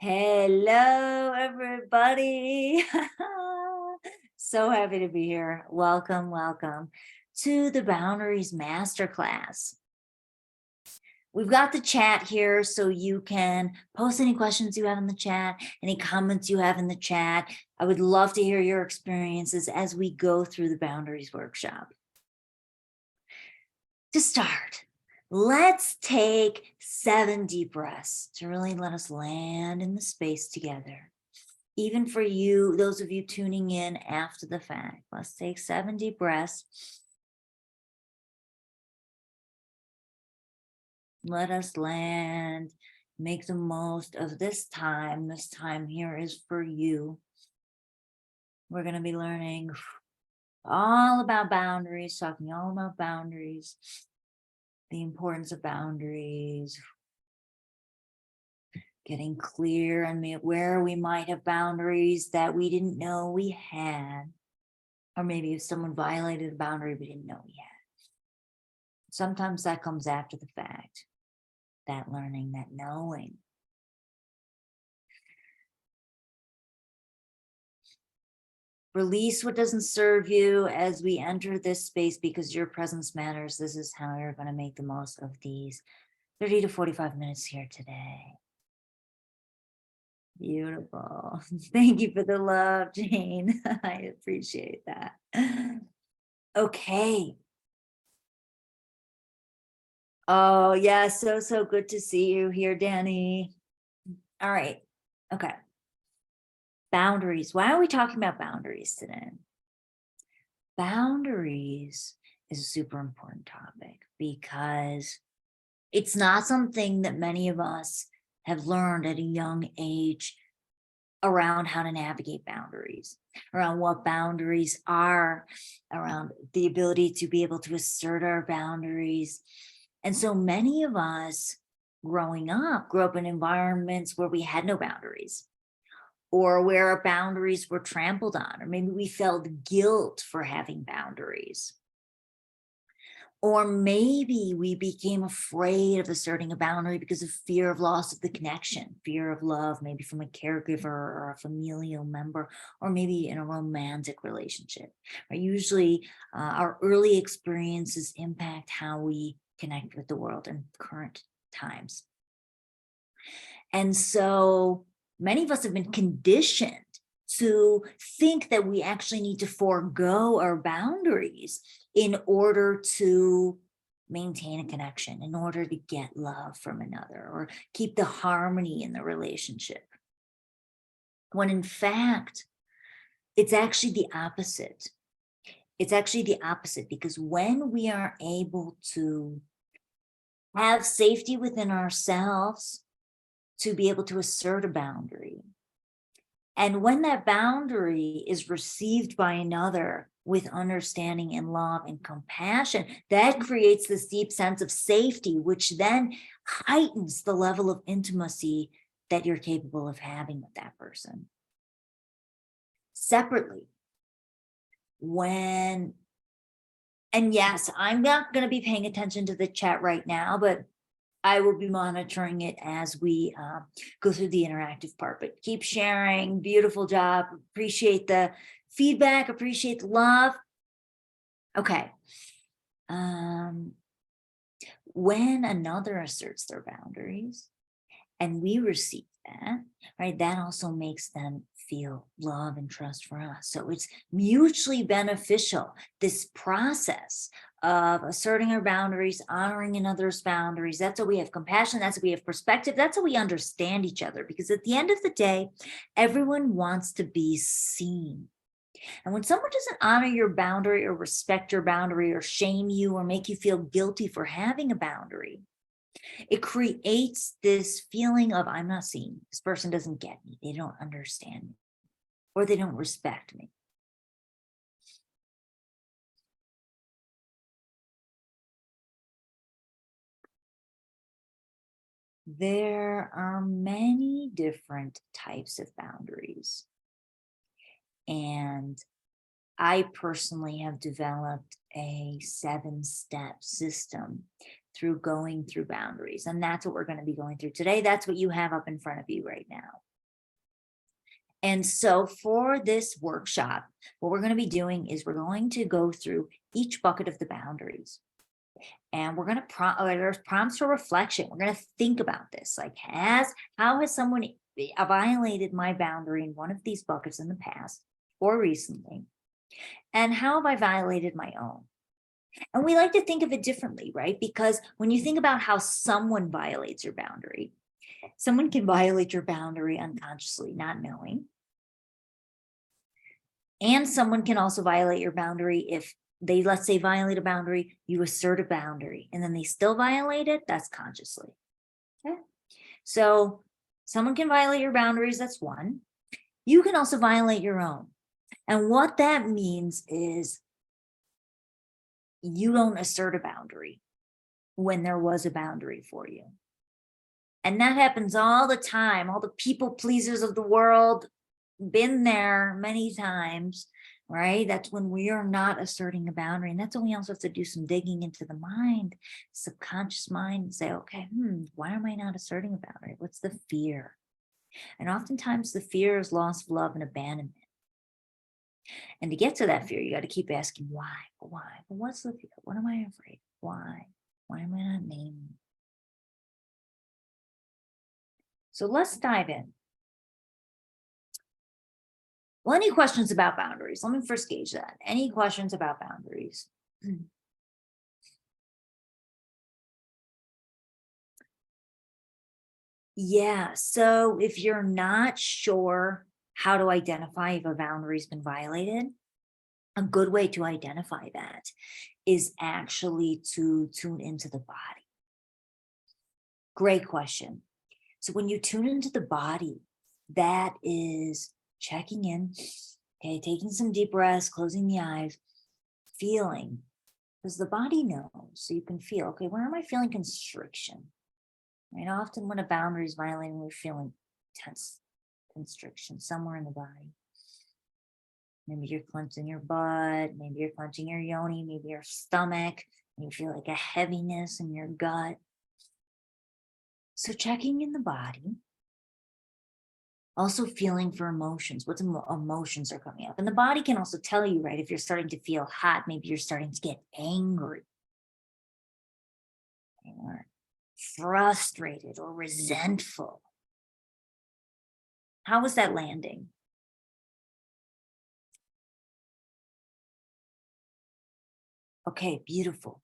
Hello, everybody. So happy to be here. Welcome to the Boundaries Masterclass. We've got the chat here so you can post any questions you have in the chat, any comments you have in the chat. I would love to hear your experiences as we go through the Boundaries Workshop. To start, let's take 7 deep breaths to really let us land in the space together. Even for you, those of you tuning in after the fact, let's take 7 deep breaths. Let us land, make the most of this time. This time here is for you. We're going to be learning all about boundaries, talking all about boundaries, the importance of boundaries, getting clear on where we might have boundaries that we didn't know we had. Or maybe if someone violated a boundary we didn't know we had. Sometimes that comes after the fact, that learning, that knowing. Release what doesn't serve you as we enter this space because your presence matters. This is how you're going to make the most of these 30 to 45 minutes here today. Beautiful. Thank you for the love, Jane. I appreciate that. Okay. Oh, yeah. So good to see you here, Danny. All right. Okay. Boundaries. Why are we talking about boundaries today? Boundaries is a super important topic because it's not something that many of us have learned at a young age around how to navigate boundaries, around what boundaries are, around the ability to be able to assert our boundaries. And so many of us growing up grew up in environments where we had no boundaries, or where our boundaries were trampled on, or maybe we felt guilt for having boundaries. Or maybe we became afraid of asserting a boundary because of fear of loss of the connection, fear of love, maybe from a caregiver or a familial member, or maybe in a romantic relationship. Right? Usually our early experiences impact how we connect with the world in current times. And so many of us have been conditioned to think that we actually need to forego our boundaries in order to maintain a connection, in order to get love from another, or keep the harmony in the relationship. When in fact, it's actually the opposite. It's actually the opposite, because when we are able to have safety within ourselves to be able to assert a boundary, and when that boundary is received by another with understanding and love and compassion, that creates this deep sense of safety, which then heightens the level of intimacy that you're capable of having with that person. Separately, and yes, I'm not going to be paying attention to the chat right now, but I will be monitoring it as we go through the interactive part, but keep sharing. Beautiful job. Appreciate the feedback, appreciate the love. Okay. When another asserts their boundaries and we receive that, right, that also makes them feel love and trust for us. So it's mutually beneficial, this process of asserting our boundaries, honoring another's boundaries. That's how we have compassion. That's how we have perspective. That's how we understand each other. Because at the end of the day, everyone wants to be seen. And when someone doesn't honor your boundary or respect your boundary or shame you or make you feel guilty for having a boundary, it creates this feeling of, I'm not seen. This person doesn't get me. They don't understand me, or they don't respect me. There are many different types of boundaries. And I personally have developed a 7-step system through going through boundaries. And that's what we're going to be going through today. That's what you have up in front of you right now. And so for this workshop, what we're going to be doing is we're going to go through each bucket of the boundaries. And we're going to there's prompts for reflection. We're going to think about this. Like, how has someone violated my boundary in one of these buckets in the past or recently? And how have I violated my own? And we like to think of it differently, right? Because when you think about how someone violates your boundary, someone can violate your boundary unconsciously, not knowing. And someone can also violate your boundary if they, let's say, violate a boundary, you assert a boundary, and then they still violate it, that's consciously. Okay. So someone can violate your boundaries, that's one. You can also violate your own. And what that means is you don't assert a boundary when there was a boundary for you. And that happens all the time. All the people pleasers of the world, been there many times, right? That's when we are not asserting a boundary. And that's when we also have to do some digging into the mind, subconscious mind, and say, okay, why am I not asserting a boundary? What's the fear? And oftentimes the fear is loss of love and abandonment. And to get to that fear, you got to keep asking why. Why? Well, what's the fear? What am I afraid? Why? Why am I not naming? So let's dive in. Well, any questions about boundaries? Let me first gauge that. Any questions about boundaries? Yeah, so if you're not sure how to identify if a boundary's been violated, a good way to identify that is actually to tune into the body. Great question. So when you tune into the body, that is checking in, okay, taking some deep breaths, closing the eyes, feeling, because the body knows. So you can feel, okay, where am I feeling constriction? Right? Often when a boundary is violated, we're feeling tense constriction somewhere in the body. Maybe you're clenching your butt, maybe you're clenching your yoni, maybe your stomach, and you feel like a heaviness in your gut. So checking in the body, also feeling for emotions, what emotions are coming up. And the body can also tell you, right, if you're starting to feel hot, maybe you're starting to get angry or frustrated or resentful. How is that landing? Okay, beautiful,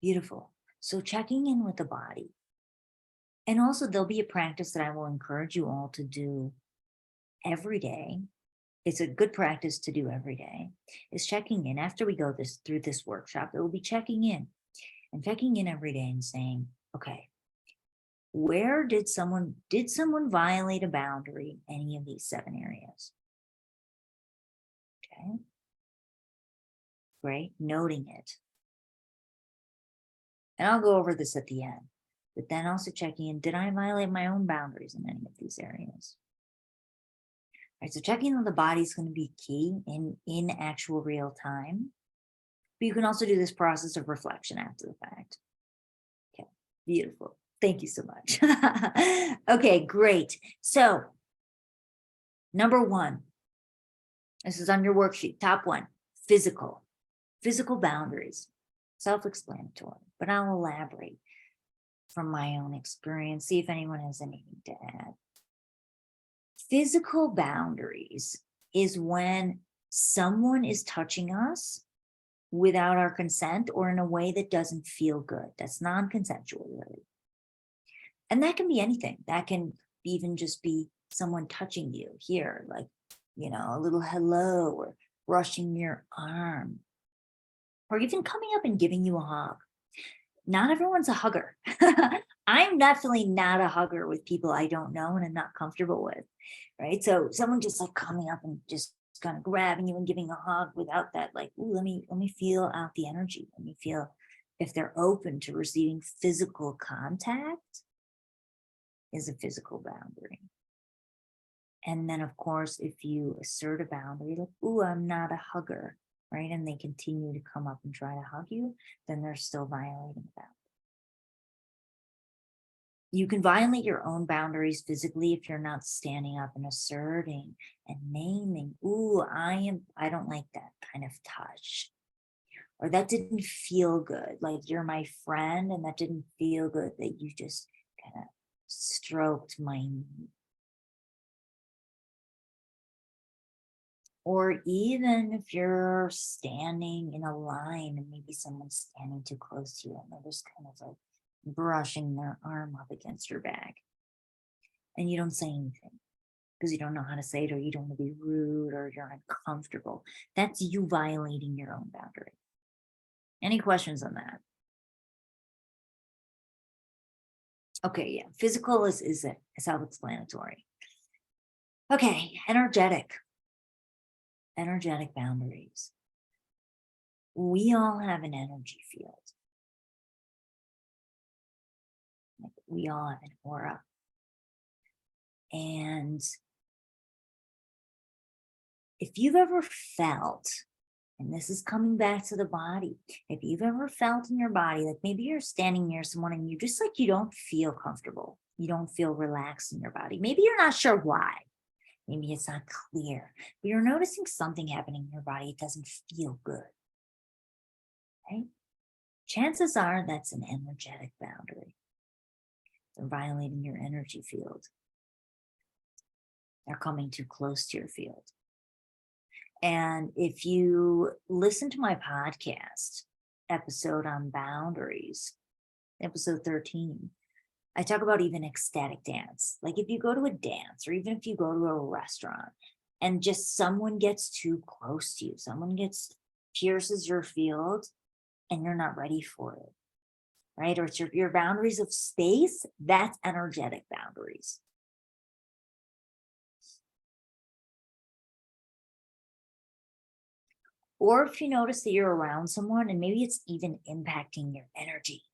beautiful. So checking in with the body. And also there'll be a practice that I will encourage you all to do every day. It's a good practice to do every day, is checking in. After we go through this workshop, it will be checking in and checking in every day and saying, okay, where did someone violate a boundary in any of these 7 areas? Okay. Great. Noting it. And I'll go over this at the end, but then also checking in, did I violate my own boundaries in any of these areas? Right, so checking on the body is going to be key in actual real time. But you can also do this process of reflection after the fact. Okay, beautiful. Thank you so much. Okay, great. So number 1, this is on your worksheet, top 1, physical boundaries, self-explanatory, but I'll elaborate from my own experience, see if anyone has anything to add. Physical boundaries is when someone is touching us without our consent or in a way that doesn't feel good. That's non-consensual, really. And that can be anything. That can even just be someone touching you here, like, a little hello or brushing your arm, or even coming up and giving you a hug. Not everyone's a hugger. I'm definitely not a hugger with people I don't know and I'm not comfortable with, right? So someone just like coming up and just kind of grabbing you and giving a hug without that, like, ooh, let me feel out the energy. Let me feel if they're open to receiving physical contact is a physical boundary. And then of course, if you assert a boundary, like, ooh, I'm not a hugger, right? And they continue to come up and try to hug you, then they're still violating that. You can violate your own boundaries physically if you're not standing up and asserting and naming, ooh, I don't like that kind of touch. Or that didn't feel good. Like you're my friend and that didn't feel good that you just kind of stroked my knee. Or even if you're standing in a line and maybe someone's standing too close to you and they're just kind of like brushing their arm up against your back and you don't say anything because you don't know how to say it or you don't want to be rude or you're uncomfortable. That's you violating your own boundary. Any questions on that? Okay, yeah, physical is self-explanatory. Okay, energetic boundaries. We all have an energy field. Like, we all have an aura. And if you've ever felt, and this is coming back to the body, if you've ever felt in your body, like maybe you're standing near someone and you just like you don't feel comfortable, you don't feel relaxed in your body. Maybe you're not sure why. Maybe it's not clear, but you're noticing something happening in your body. It doesn't feel good, right? Chances are that's an energetic boundary. They're violating your energy field. They're coming too close to your field. And if you listen to my podcast episode on boundaries, episode 13, I talk about even ecstatic dance. Like if you go to a dance or even if you go to a restaurant and just someone gets too close to you, someone pierces your field and you're not ready for it, right? Or it's your boundaries of space, that's energetic boundaries. Or if you notice that you're around someone and maybe it's even impacting your energy,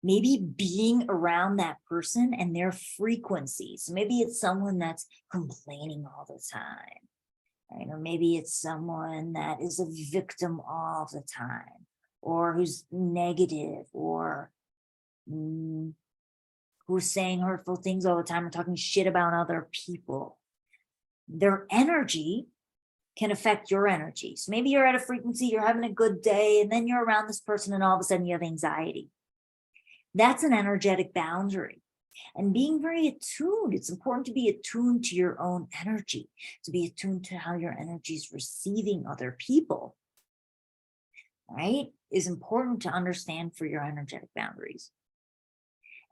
maybe being around that person and their frequencies. Maybe it's someone that's complaining all the time, right? Or maybe it's someone that is a victim all the time, or who's negative, or who's saying hurtful things all the time or talking shit about other people. Their energy can affect your energy. So maybe you're at a frequency, you're having a good day, and then you're around this person and all of a sudden you have anxiety. That's an energetic boundary. And being very attuned, it's important to be attuned to your own energy, to be attuned to how your energy is receiving other people, right? Is important to understand for your energetic boundaries.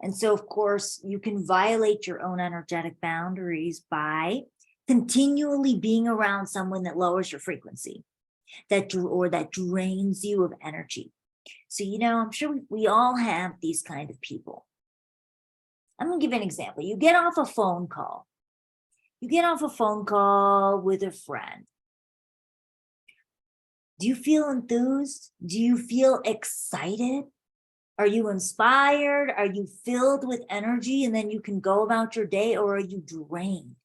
And so, of course, you can violate your own energetic boundaries by continually being around someone that lowers your frequency, that drains you of energy. So, I'm sure we all have these kind of people. I'm going to give you an example. You get off a phone call. You get off a phone call with a friend. Do you feel enthused? Do you feel excited? Are you inspired? Are you filled with energy and then you can go about your day, or are you drained?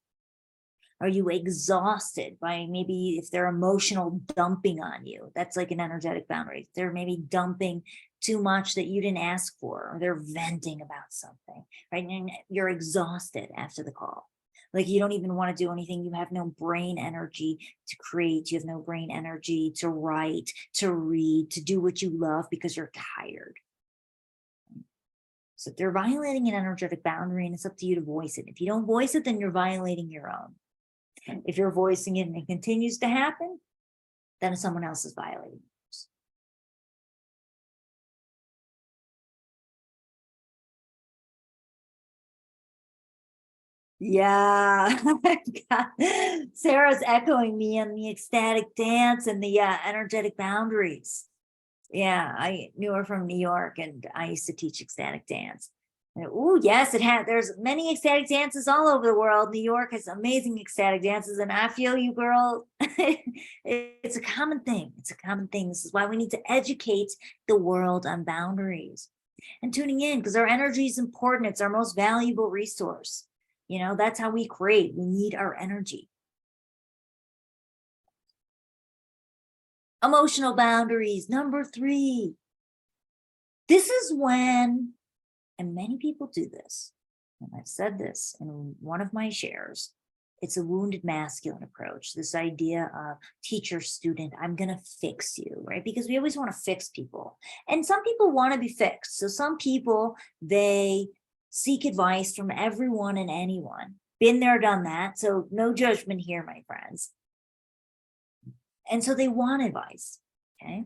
Are you exhausted by maybe if they're emotional dumping on you? That's like an energetic boundary. They're maybe dumping too much that you didn't ask for, or they're venting about something, right? And you're exhausted after the call. Like you don't even want to do anything. You have no brain energy to create. You have no brain energy to write, to read, to do what you love because you're tired. So they're violating an energetic boundary and it's up to you to voice it. If you don't voice it, then you're violating your own. If you're voicing it and it continues to happen, then someone else is violating yours. Yeah, Sarah's echoing me on the ecstatic dance and the energetic boundaries. Yeah, I knew her from New York and I used to teach ecstatic dance. Oh, yes, there's many ecstatic dances all over the world. New York has amazing ecstatic dances, and I feel you, girl. It's a common thing. It's a common thing. This is why we need to educate the world on boundaries and tuning in, because our energy is important. It's our most valuable resource. That's how we create. We need our energy. Emotional boundaries, number 3. This is when, and many people do this, And I've said this in one of my shares. It's a wounded masculine approach. This idea of teacher, student, I'm going to fix you, right? Because we always want to fix people. And some people want to be fixed. So some people, they seek advice from everyone and anyone. Been there, done that. So no judgment here, my friends. And so they want advice. Okay.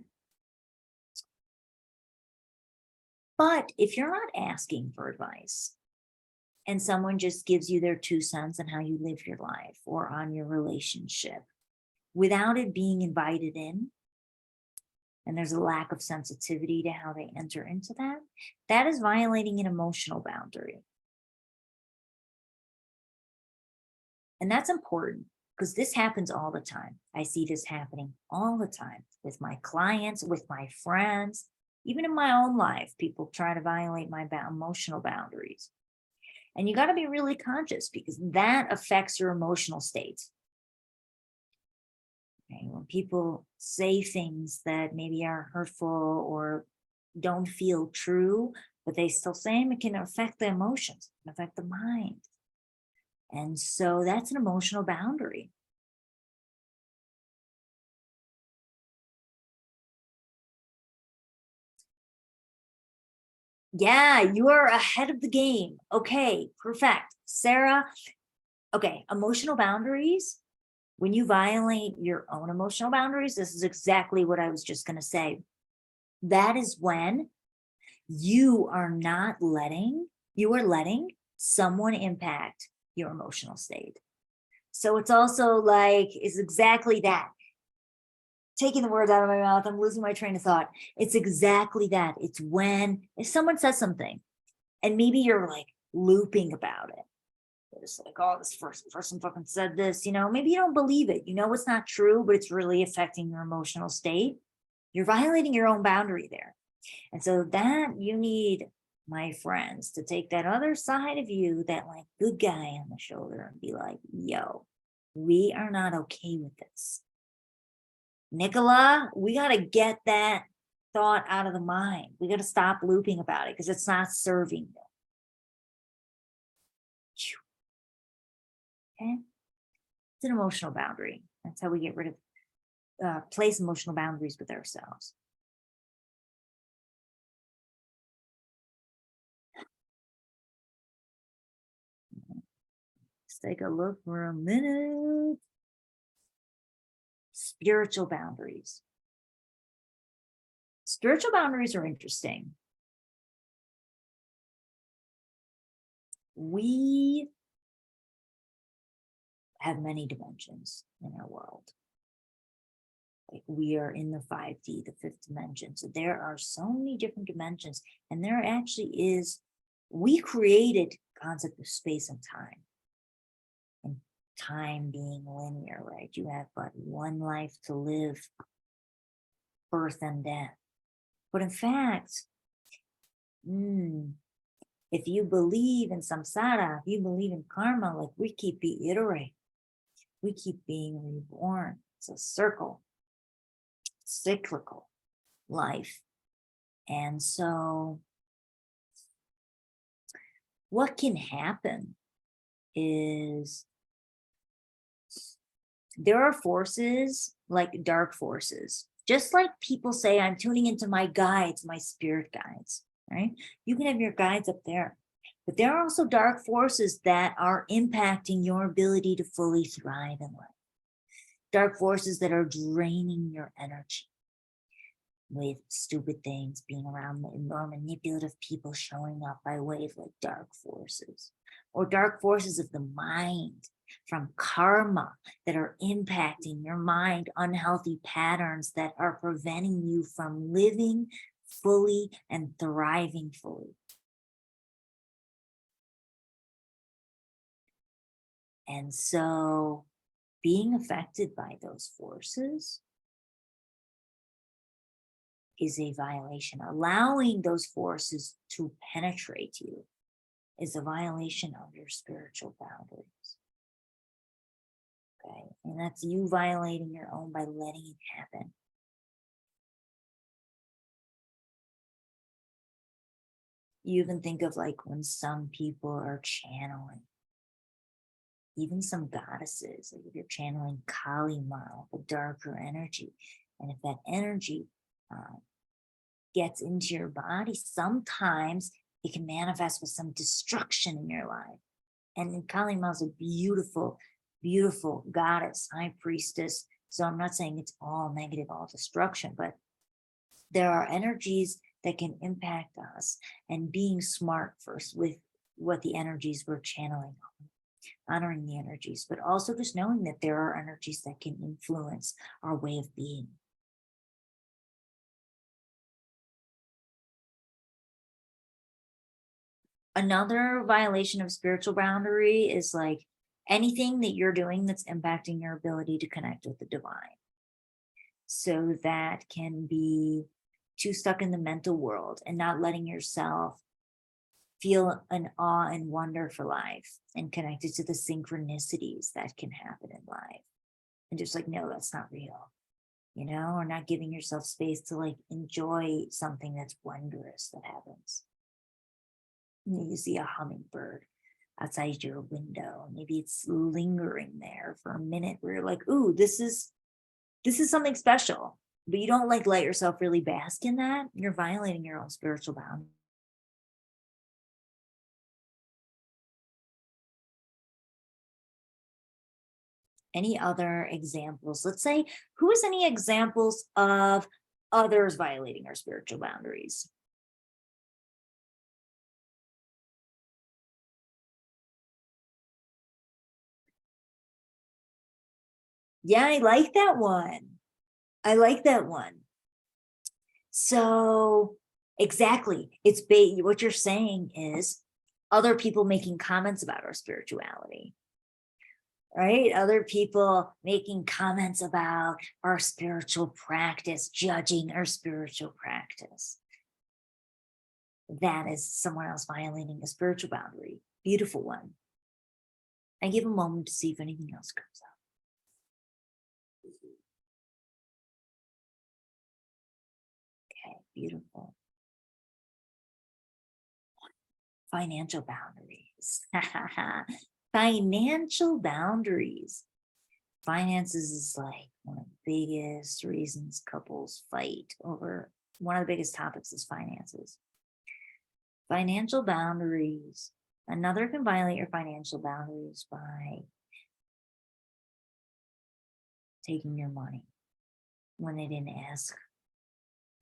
But if you're not asking for advice, and someone just gives you their 2 cents on how you live your life or on your relationship without it being invited in, and there's a lack of sensitivity to how they enter into that, that is violating an emotional boundary. And that's important because this happens all the time. I see this happening all the time with my clients, with my friends, even in my own life. People try to violate my emotional boundaries. And you got to be really conscious because that affects your emotional state. Okay? When people say things that maybe are hurtful or don't feel true, but they still say them, it can affect the emotions, it can affect the mind. And so that's an emotional boundary. Yeah, you are ahead of the game. Okay, perfect. Sarah, okay, emotional boundaries. When you violate your own emotional boundaries, this is exactly what I was just going to say. That is when you are letting someone impact your emotional state. So it's also like, it's exactly that. Taking the words out of my mouth, I'm losing my train of thought. It's exactly that. It's when, if someone says something and maybe you're like looping about it, it's like, oh, this person fucking said this, maybe you don't believe it. It's not true, but it's really affecting your emotional state. You're violating your own boundary there. And so that you need, my friends, to take that other side of you, that like good guy on the shoulder, and be like, yo, we are not okay with this. Nicola, we got to get that thought out of the mind. We got to stop looping about it because it's not serving you. Okay. It's an emotional boundary. That's how we get rid of, place emotional boundaries with ourselves. Let's take a look for a minute. Spiritual boundaries. Spiritual boundaries are interesting. We have many dimensions in our world. Like we are in the 5D, the fifth dimension. So there are so many different dimensions. And there actually is, we created concept of space and time. And time being linear, right? You have but one life to live, birth and death. But in fact, if you believe in samsara, if you believe in karma, like we keep reiterating, we keep being reborn. It's a circle, cyclical life. And so what can happen is there are forces like dark forces. Just like people say, I'm tuning into my guides, my spirit guides, right? You can have your guides up there. But there are also dark forces that are impacting your ability to fully thrive in life. Dark forces that are draining your energy with stupid things, being around more manipulative people showing up by way of like dark forces, or dark forces of the mind from karma that are impacting your mind, unhealthy patterns that are preventing you from living fully and thriving fully. And so being affected by those forces is a violation. Allowing those forces to penetrate you is a violation of your spiritual boundaries. Okay, and that's you violating your own by letting it happen. You even think of like when some people are channeling, even some goddesses, like if you're channeling Kali Ma, the darker energy, and if that energy uh, gets into your body, sometimes it can manifest with some destruction in your life. And Kali Ma is a beautiful, beautiful goddess, high priestess. So I'm not saying it's all negative, all destruction, but there are energies that can impact us, and being smart first with what the energies we're channeling, honoring the energies, but also just knowing that there are energies that can influence our way of being. Another violation of spiritual boundary is like anything that you're doing that's impacting your ability to connect with the divine. So that can be too stuck in the mental world and not letting yourself feel an awe and wonder for life and connected to the synchronicities that can happen in life. And just like, no, that's not real, or not giving yourself space to like enjoy something that's wondrous that happens. You see a hummingbird outside your window. Maybe it's lingering there for a minute where you're like, ooh, this is something special. But you don't like let yourself really bask in that. You're violating your own spiritual boundary. Any other examples? Let's say, who has any examples of others violating our spiritual boundaries? Yeah, I like that one. I like that one. So, exactly. What you're saying is other people making comments about our spirituality, right? Other people making comments about our spiritual practice, judging our spiritual practice. That is someone else violating a spiritual boundary. Beautiful one. I give a moment to see if anything else comes up. Okay, beautiful. Financial boundaries. Financial boundaries. Finances is like one of the biggest reasons couples fight over. One of the biggest topics is finances. Financial boundaries. Another can violate your financial boundaries by taking your money when they didn't ask,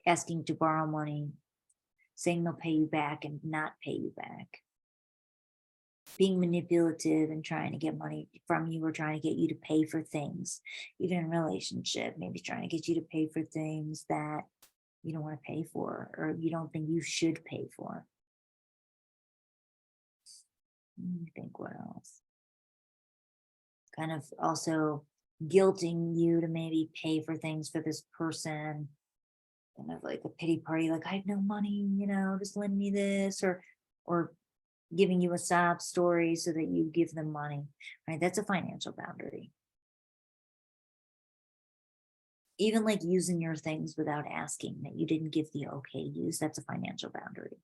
asking to borrow money, saying they'll pay you back and not pay you back, being manipulative and trying to get money from you or trying to get you to pay for things, even in relationship, maybe trying to get you to pay for things that you don't want to pay for or you don't think you should pay for. Let me think what else. Kind of also guilting you to maybe pay for things for this person, kind of like a pity party, like I have no money, just lend me this, or giving you a sob story so that you give them money, right? That's a financial boundary. Even like using your things without asking that you didn't give the okay use, that's a financial boundary.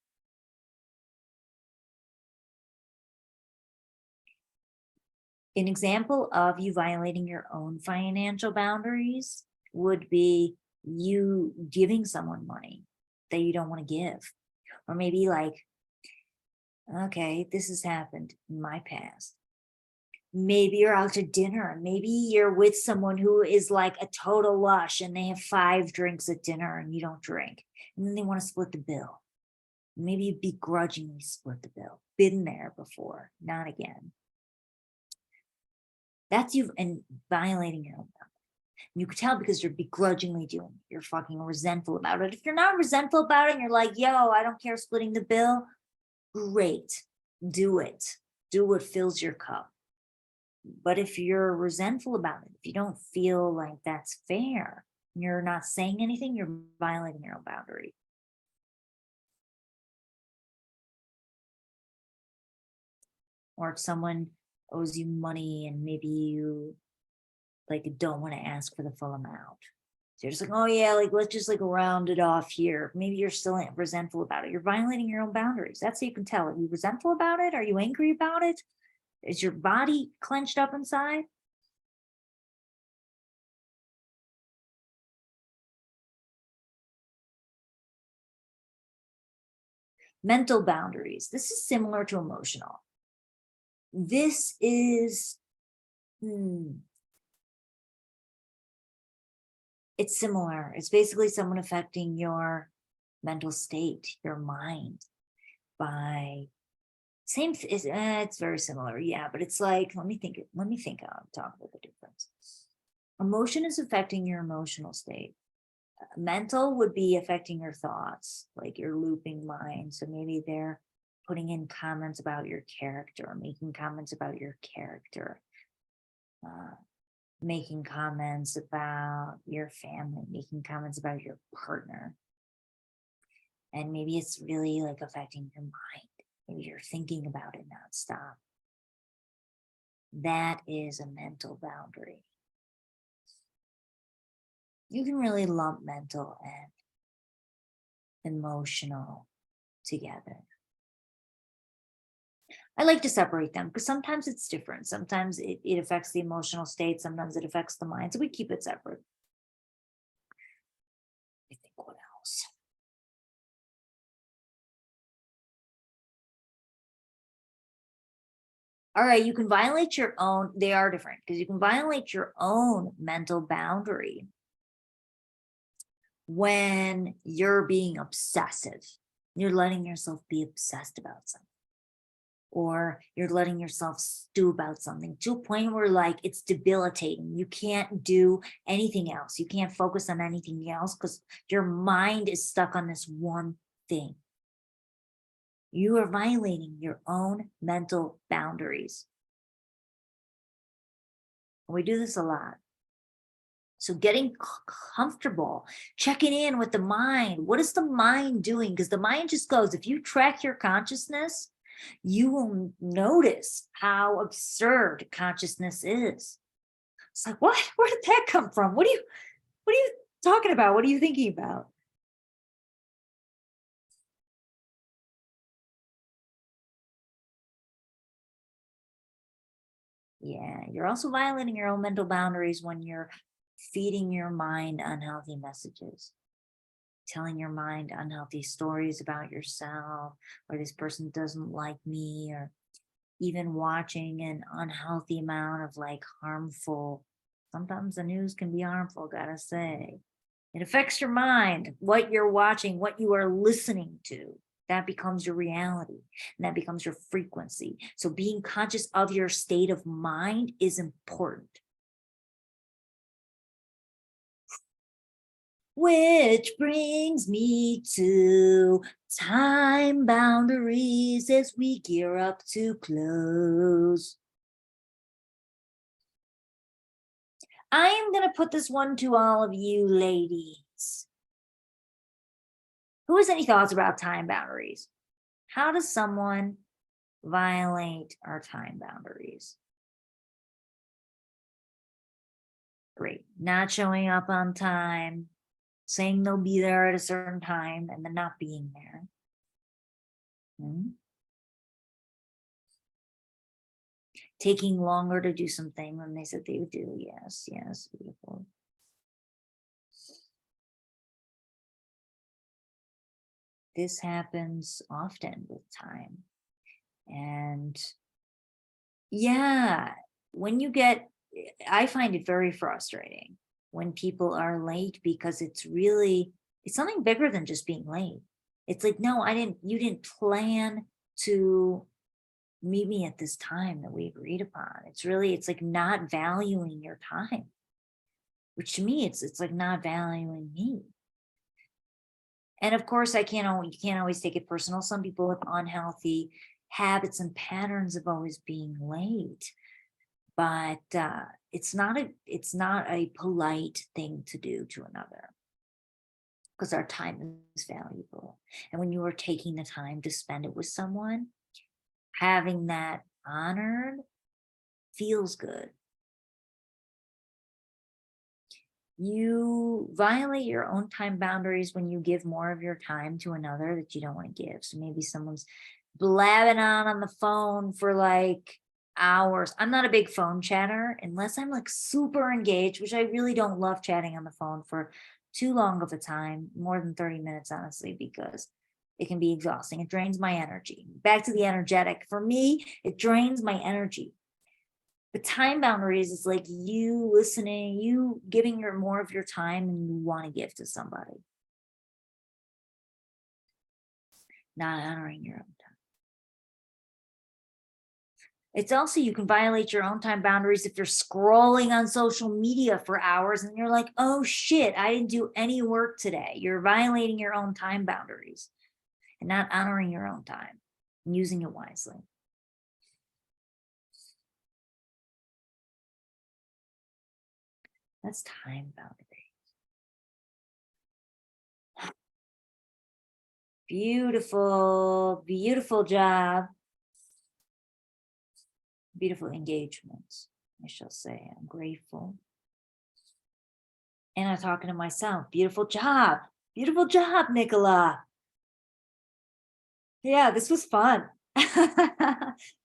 An example of you violating your own financial boundaries would be you giving someone money that you don't want to give. Or maybe like, okay, this has happened in my past. Maybe you're out to dinner and maybe you're with someone who is like a total lush and they have 5 drinks at dinner and you don't drink. And then they want to split the bill. Maybe you begrudgingly split the bill. Been there before, not again. That's you and violating your own boundaries. You could tell because you're begrudgingly doing it. You're fucking resentful about it. If you're not resentful about it and you're like, yo, I don't care splitting the bill, great. Do it. Do what fills your cup. But if you're resentful about it, if you don't feel like that's fair, you're not saying anything, you're violating your own boundary. Or if someone owes you money and maybe you like don't want to ask for the full amount. So you're just like, oh yeah, like let's just like round it off here. Maybe you're still resentful about it. You're violating your own boundaries. That's how you can tell. Are you resentful about it? Are you angry about it? Is your body clenched up inside? Mental boundaries. This is similar to emotional. This is, it's similar. It's basically someone affecting your mental state, your mind by it's very similar. Yeah, but it's like, let me think, I'll talk about the difference. Emotion is affecting your emotional state. Mental would be affecting your thoughts, like your looping mind. So maybe they're putting in comments about your character, making comments about your character, uh, making comments about your family, making comments about your partner. And maybe it's really like affecting your mind. Maybe you're thinking about it nonstop. That is a mental boundary. You can really lump mental and emotional together. I like to separate them because sometimes it's different. Sometimes it affects the emotional state, sometimes it affects the mind. So we keep it separate. I think what else? All right, you can violate your own, they are different because you can violate your own mental boundary when you're being obsessive. You're letting yourself be obsessed about something, or you're letting yourself stew about something to a point where like it's debilitating. You can't do anything else. You can't focus on anything else because your mind is stuck on this one thing. You are violating your own mental boundaries. We do this a lot. So getting comfortable, checking in with the mind. What is the mind doing? Because the mind just goes, if you track your consciousness, you will notice how absurd consciousness is. It's like, what? Where did that come from? What are you talking about? What are you thinking about? Yeah, you're also violating your own mental boundaries when you're feeding your mind unhealthy messages, telling your mind unhealthy stories about yourself, or this person doesn't like me, or even watching an unhealthy amount of like harmful, sometimes the news can be harmful, gotta say. It affects your mind, what you're watching, what you are listening to. That becomes your reality and that becomes your frequency. So being conscious of your state of mind is important. Which brings me to time boundaries as we gear up to close. I am going to put this one to all of you ladies. Who has any thoughts about time boundaries? How does someone violate our time boundaries? Great. Not showing up on time, saying they'll be there at a certain time and then not being there. Taking longer to do something than they said they would do. Yes, yes, beautiful. This happens often with time. And yeah, when you get, I find it very frustrating when people are late because it's something bigger than just being late. It's like, no, you didn't plan to meet me at this time that we agreed upon. It's like not valuing your time, which to me, it's like not valuing me. And of course, you can't always take it personal. Some people have unhealthy habits and patterns of always being late, but it's not a polite thing to do to another because our time is valuable. And when you are taking the time to spend it with someone, having that honored feels good. You violate your own time boundaries when you give more of your time to another that you don't want to give. So maybe someone's blabbing on the phone for like hours. I'm not a big phone chatter unless I'm like super engaged, which I really don't love chatting on the phone for too long of a time, more than 30 minutes, honestly, because it can be exhausting. It drains my energy. Back to the energetic. For me, it drains my energy. The time boundaries is like you listening, you giving your more of your time and you want to give to somebody, not honoring your own time. It's also, you can violate your own time boundaries if you're scrolling on social media for hours and you're like, oh shit, I didn't do any work today. You're violating your own time boundaries and not honoring your own time and using it wisely. That's time boundary. Beautiful, beautiful job. Beautiful engagements, I shall say. I'm grateful. And I'm talking to myself. Beautiful job. Beautiful job, Nicola. Yeah, this was fun.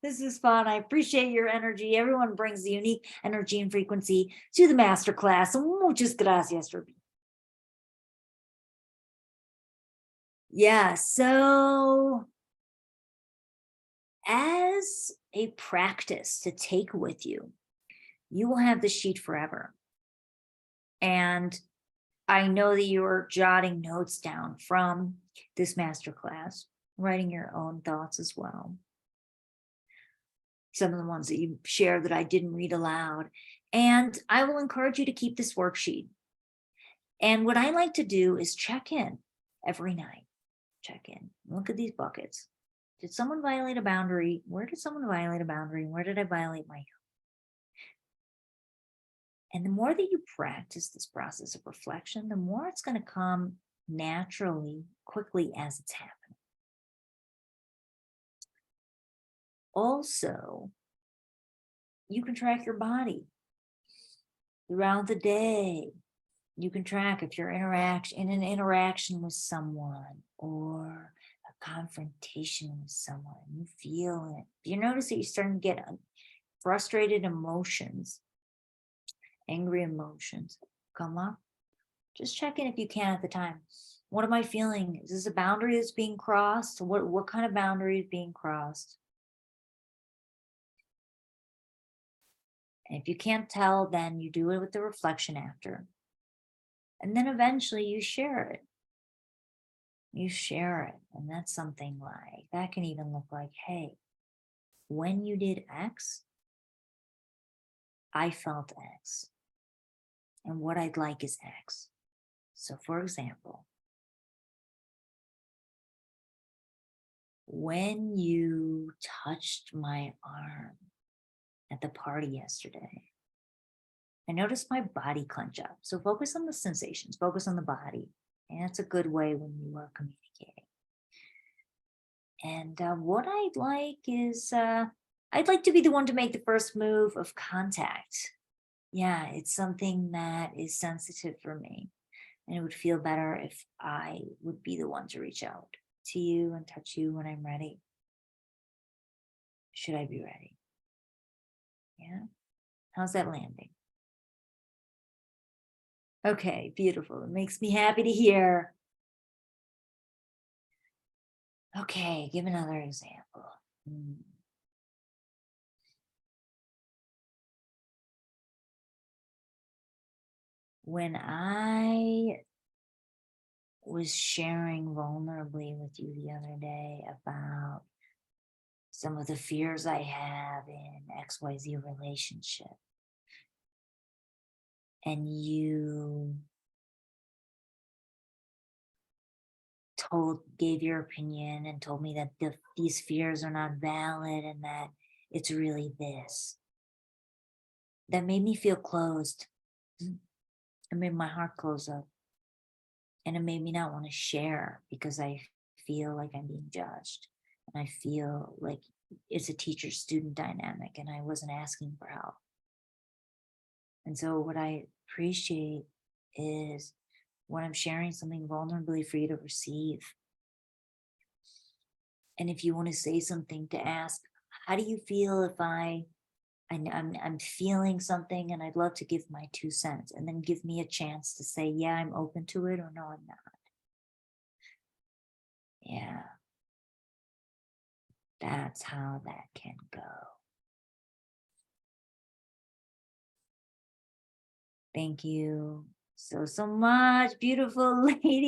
This is fun. I appreciate your energy. Everyone brings the unique energy and frequency to the masterclass. Muchas gracias, Ruby. Yeah, so as a practice to take with you, you will have the sheet forever. And I know that you're jotting notes down from this masterclass, writing your own thoughts as well. Some of the ones that you shared that I didn't read aloud. And I will encourage you to keep this worksheet. And what I like to do is check in every night. Check in. Look at these buckets. Did someone violate a boundary? Where did someone violate a boundary? Where did I violate my own? And the more that you practice this process of reflection, the more it's going to come naturally, quickly as it's happening. Also, you can track your body throughout the day. You can track if you're in an interaction with someone or a confrontation with someone. You feel it. If you notice that you're starting to get frustrated emotions, angry emotions come up, just check in if you can at the time. What am I feeling? Is this a boundary that's being crossed? What kind of boundary is being crossed? And if you can't tell, then you do it with the reflection after. And then eventually you share it. You share it. And that's something like, that can even look like, hey, when you did X, I felt X. And what I'd like is X. So for example, when you touched my arm at the party yesterday, I noticed my body clench up. So focus on the sensations, focus on the body. And that's a good way when you are communicating. And what I'd like is, I'd like to be the one to make the first move of contact. Yeah, it's something that is sensitive for me. And it would feel better if I would be the one to reach out to you and touch you when I'm ready. Should I be ready? Yeah. How's that landing? Okay, beautiful. It makes me happy to hear. Okay, give another example. When I was sharing vulnerably with you the other day about some of the fears I have in XYZ relationship, and you gave your opinion and told me that these fears are not valid and that it's really this, that made me feel closed. It made my heart close up, and it made me not want to share because I feel like I'm being judged, and I feel like it's a teacher-student dynamic and I wasn't asking for help. And so what I appreciate is when I'm sharing something vulnerably for you to receive. And if you want to say something, to ask, how do you feel if I'm feeling something and I'd love to give my 2 cents, and then give me a chance to say, yeah, I'm open to it, or no, I'm not. Yeah, that's how that can go. Thank you so much, beautiful lady.